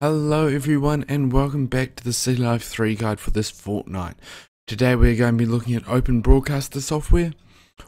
Hello everyone and welcome back to the Sea Life 3 guide for this fortnight. Today we're going to be looking at Open Broadcaster software,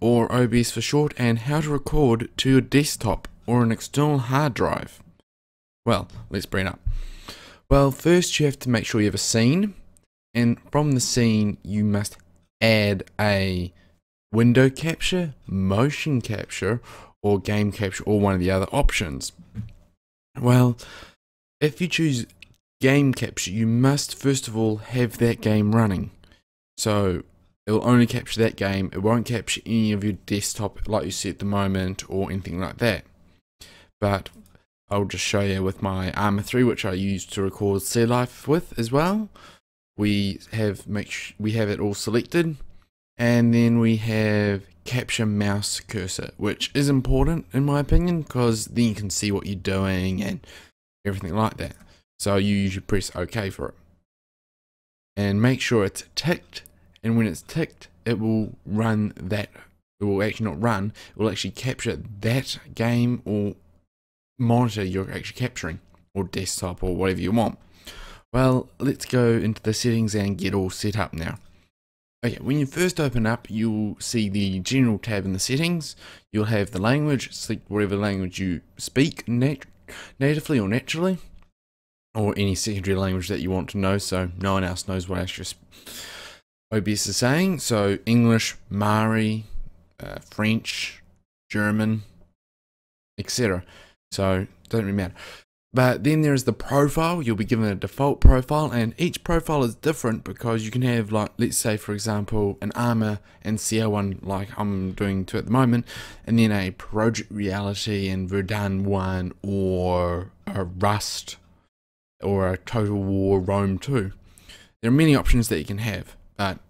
or OBS for short, and how to record to your desktop or an external hard drive. Well, let's bring it up. Well, first you have to make sure you have a scene, and from the scene you must add a window capture, motion capture, or game capture, or one of the other options. Well, if you choose game capture, you must first of all have that game running. So it will only capture that game. It won't capture any of your desktop like you see at the moment or anything like that. But I'll just show you with my Arma 3, which I use to record Sea Life with as well. We have it all selected, and then we have capture mouse cursor, which is important in my opinion because then you can see what you're doing and everything like that. So you usually press OK for it and make sure it's ticked, and when it's ticked it will run that. It will actually not run, it will actually capture that game or monitor you're actually capturing, or desktop, or whatever you want. Well, let's go into the settings and get all set up now. Okay, when you first open up, you'll see the general tab in the settings. You'll have the language, select whatever language you speak natively or naturally, or any secondary language that you want to know so no one else knows what actually OBS is saying. So English, Mari, French, German, etc. So it doesn't really matter. But then there's the profile. You'll be given a default profile, and each profile is different because you can have, like, let's say for example an Arma and CL one like I'm doing at the moment, and then a Project Reality and Verdun one, or a Rust, or a Total War Rome 2. There are many options that you can have, but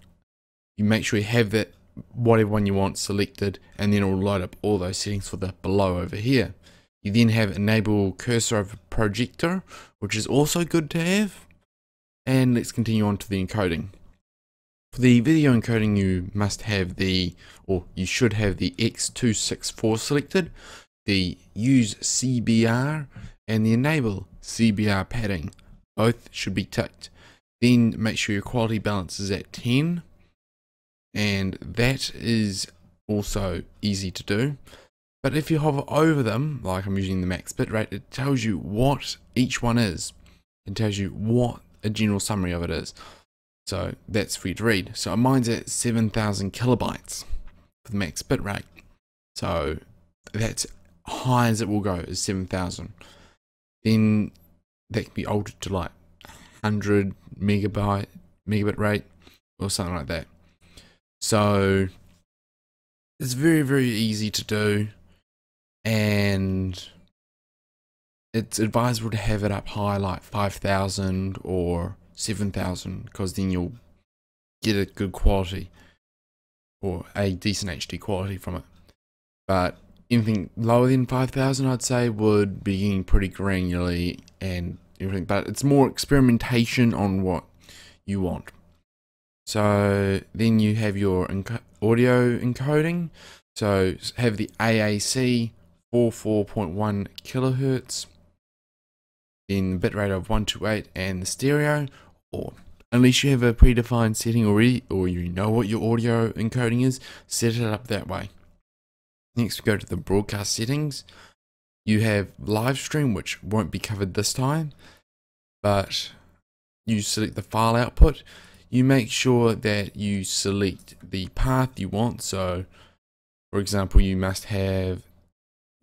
you make sure you have that whatever one you want selected, and then it will load up all those settings for the below over here. You then have enable cursor over projector, which is also good to have. And let's continue on to the encoding. For the video encoding, you must have you should have the X264 selected, the use CBR, and the enable CBR padding. Both should be ticked. Then make sure your quality balance is at 10, and that is also easy to do. But if you hover over them, like I'm using the max bitrate, it tells you what each one is. It tells you what a general summary of it is. So that's for you to read. So mine's at 7,000 kilobytes for the max bitrate. So that's high as it will go, is 7,000. Then that can be altered to like 100 megabit rate or something like that. So it's very, very easy to do. And it's advisable to have it up high, like 5,000 or 7,000, because then you'll get a good quality, or a decent HD quality from it. But anything lower than 5,000, I'd say, would be getting pretty granularly and everything. But it's more experimentation on what you want. So then you have your audio encoding. So have the AAC 4.1 kilohertz, in bitrate of 128, and the stereo, or unless you have a predefined setting already, or you know what your audio encoding is, set it up that way. Next we go to the broadcast settings. You have live stream, which won't be covered this time, but you select the file output. You make sure that you select the path you want. So for example, you must have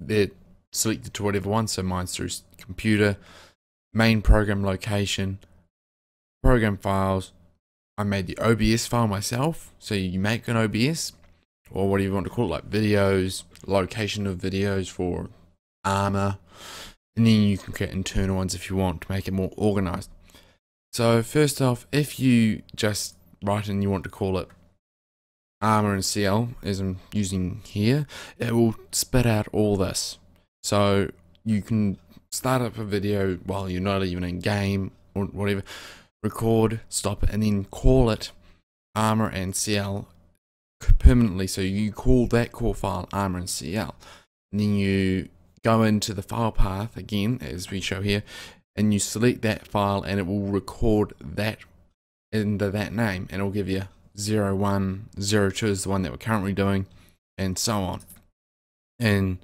that selected to whatever one. So mine's through computer, main program location, program files. I made the OBS file myself. So you make an OBS, or whatever you want to call it, like videos, location of videos for Arma, and then you can create internal ones if you want to make it more organized. So first off, if you just write and you want to call it Arma and CL, as I'm using here, it will spit out all this. So you can start up a video while you're not even in game or whatever, record, stop it, and then call it Arma and CL permanently. So you call that core file Arma and CL, and then you go into the file path again, as we show here, and you select that file, and it will record that into that name, and it'll give you 01, 02 is the one that we're currently doing, and so on. And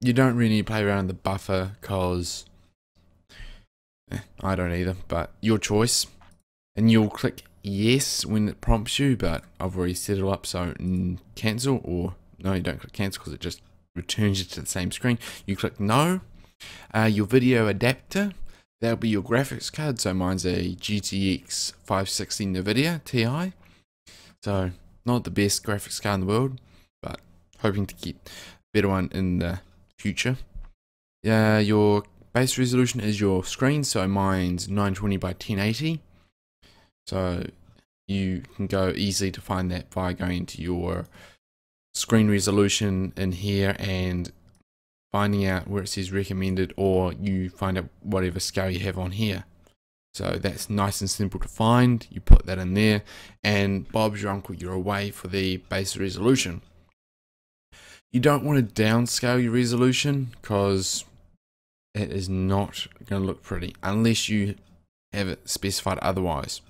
you don't really need to play around the buffer, because I don't either, but your choice. And you'll click yes when it prompts you, but I've already set it up, so cancel, or no, you don't click cancel because it just returns you to the same screen. You click no. Your video adapter, that'll be your graphics card. So mine's a GTX 560 NVIDIA Ti, so not the best graphics card in the world, but hoping to get a better one in the future. Your base resolution is your screen, so mine's 920 by 1080, so you can go easily to find that by going into your screen resolution in here and finding out where it says recommended, or you find out whatever scale you have on here. So that's nice and simple to find. You put that in there, and Bob's your uncle, you're away for the base resolution. You don't want to downscale your resolution, because it is not going to look pretty unless you have it specified otherwise.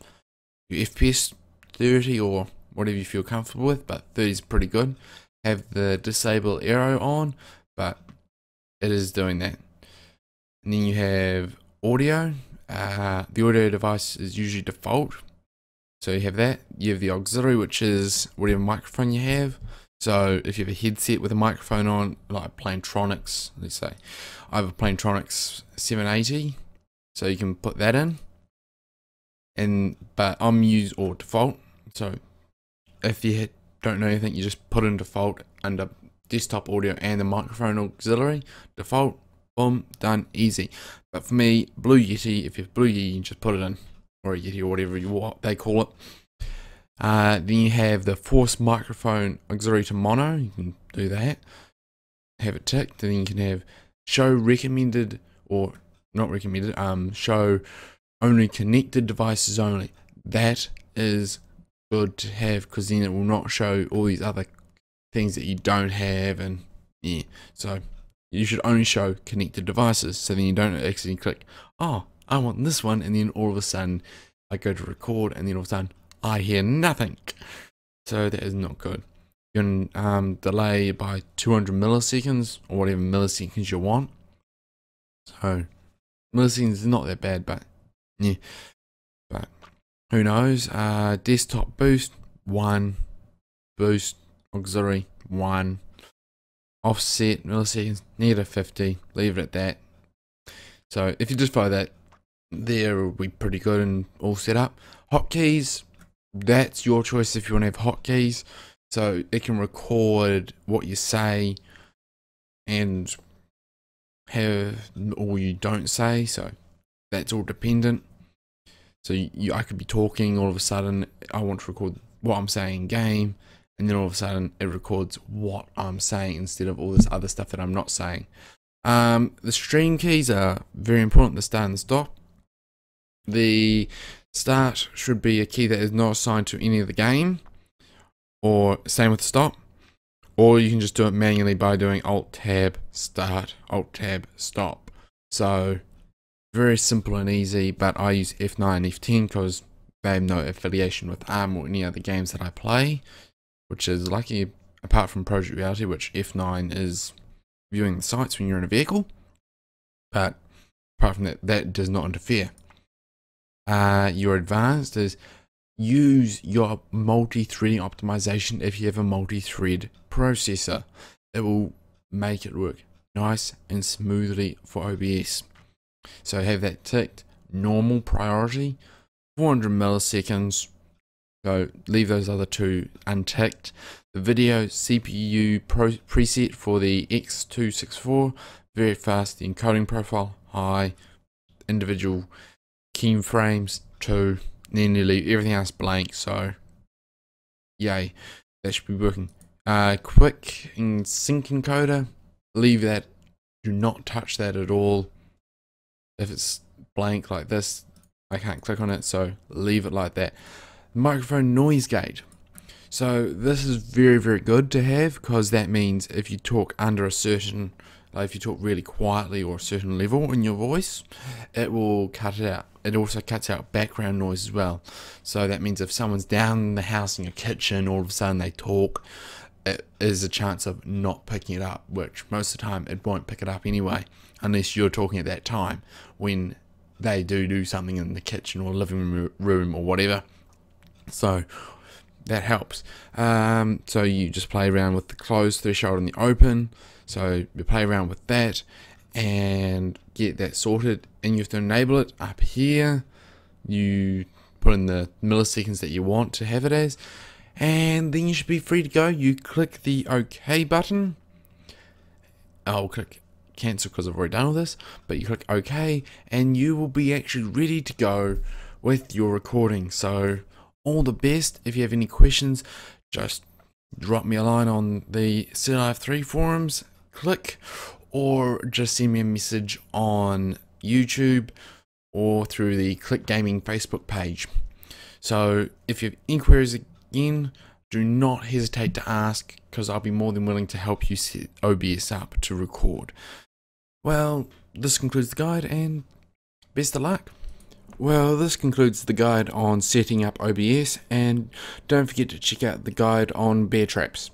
Your FPS 30 or whatever you feel comfortable with, but 30 is pretty good. Have the disable arrow on, but it is doing that. And then you have audio. The audio device is usually default, so you have that. You have the auxiliary, which is whatever microphone you have. So if you have a headset with a microphone on, like Plantronics, let's say, I have a Plantronics 780, so you can put that in. But I'm or default. So if you don't know anything, you just put in default under desktop audio and the microphone auxiliary. Default, boom, done, easy. But for me, Blue Yeti, if you have Blue Yeti, you just put it in, or a Yeti or whatever they call it. Then you have the force microphone auxiliary to mono. You can do that, have it ticked. Then you can have show recommended, or not recommended, show only connected devices only. That is good to have, because then it will not show all these other things that you don't have. And yeah, so you should only show connected devices, so then you don't accidentally click, oh, I want this one, and then all of a sudden I go to record, and then all of a sudden I hear nothing. So that is not good. You can delay by 200 milliseconds, or whatever milliseconds you want. So milliseconds is not that bad, but yeah, but who knows. Desktop boost 1, boost auxiliary 1, offset milliseconds -50, leave it at that. So if you just follow that, there will be pretty good and all set up. Hotkeys, that's your choice if you want to have hotkeys, so it can record what you say and have all you don't say, so that's all dependent. So I could be talking, all of a sudden I want to record what I'm saying in game, and then all of a sudden it records what I'm saying instead of all this other stuff that I'm not saying. The stream keys are very important, the start and the stop. The start should be a key that is not assigned to any of the game, or same with the stop, or you can just do it manually by doing Alt Tab Start, Alt Tab Stop. So very simple and easy, but I use F9 and F10 because they have no affiliation with ARM or any other games that I play, which is lucky, apart from Project Reality, which F9 is viewing the sights when you're in a vehicle, but apart from that, that does not interfere. Your advanced is use your multi-threading optimization. If you have a multi-thread processor, it will make it work nice and smoothly for OBS. So have that ticked. Normal priority 400 milliseconds, so leave those other two unticked. The video CPU preset for the X264, very fast. The encoding profile high, individual keyframes 2, then nearly everything else blank, so yay, that should be working. Quick and sync encoder, leave that, do not touch that at all. If it's blank like this, I can't click on it, so leave it like that. Microphone noise gate, so this is very, very good to have, because that means if you talk under a certain Like if you talk really quietly or a certain level in your voice, it will cut it out. It also cuts out background noise as well. So that means if someone's down in the house in your kitchen, all of a sudden they talk, it is a chance of not picking it up, which most of the time it won't pick it up anyway, unless you're talking at that time when they do something in the kitchen or living room or whatever. So that helps. So you just play around with the closed threshold and the open. So you play around with that and get that sorted, and you have to enable it up here. You put in the milliseconds that you want to have it as, and then you should be free to go. You click the OK button. I'll click cancel because I've already done all this, but you click OK and you will be actually ready to go with your recording. So all the best. If you have any questions, just drop me a line on the CLive3 forums, or just send me a message on YouTube or through the Click Gaming Facebook page. So if you have inquiries again, do not hesitate to ask, because I'll be more than willing to help you set OBS up to record. Well, this concludes the guide, and best of luck. Well, this concludes the guide on setting up OBS, and don't forget to check out the guide on bear traps.